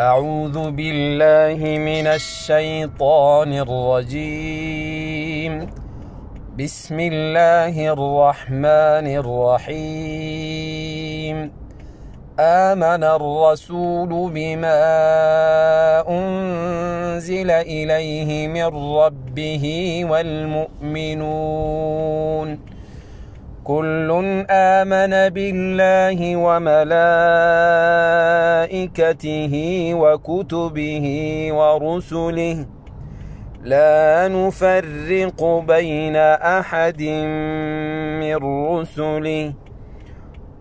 أعوذ بالله من الشيطان الرجيم. بسم الله الرحمن الرحيم. آمن الرسول بما أنزل إليه من ربه والمؤمنون كل آمن بالله وملائكته وكتبه ورسله لا نفرق بين أحد من رسله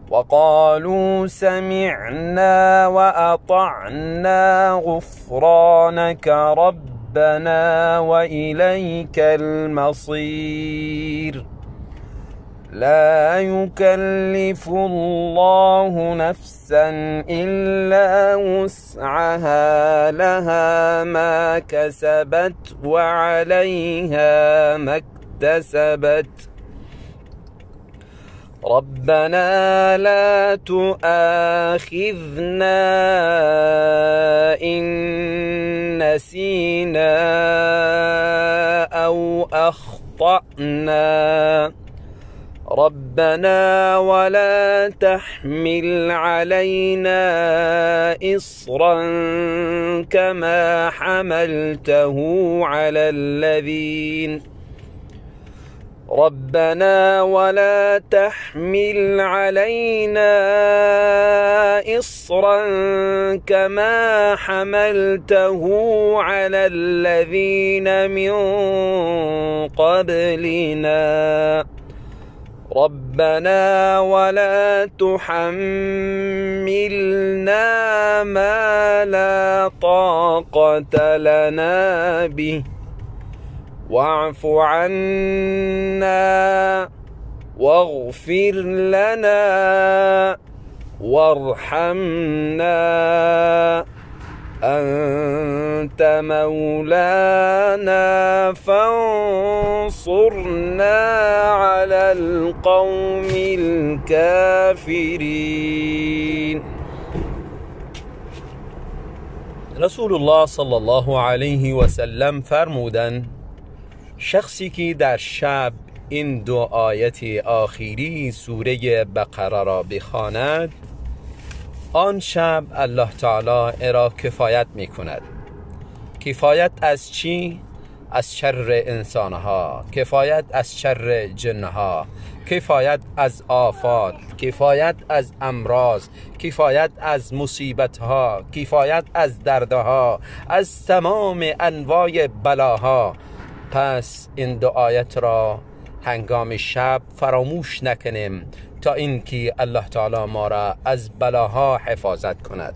وقالوا سمعنا وأطعنا غفرانك ربنا وإليك المصير. لا يكلف الله نفسا إلا وسعها لها ما كسبت وعليها ما اكتسبت. ربنا لا تؤاخذنا إن نسينا أو أخطأنا. ربنا ولا تحمل علينا إصرا كما حملته على الذين ربنا ولا تحمل علينا إصرا كما حملته على الذين من قبلنا. ربنا ولا تحملنا ما لا طاقة لنا به واعف عنا واغفر لنا وارحمنا أنت مولانا فانصرنا على القوم الكافرين. رسول الله صلی الله علیه و سلم فرمودند شخصی که در شب این دو آیت آخری سوره بقره را بخواند آن شب الله تعالی را کفایت می کند. کفایت از چی؟ از شر انسانها، کفایت از شر جنها، کفایت از آفات، کفایت از امراض، کفایت از مصیبتها، کفایت از دردها، از تمام انواع بلاها. پس این دو آیت را هنگام شب فراموش نکنیم تا اینکه الله تعالی ما را از بلاها حفاظت کند.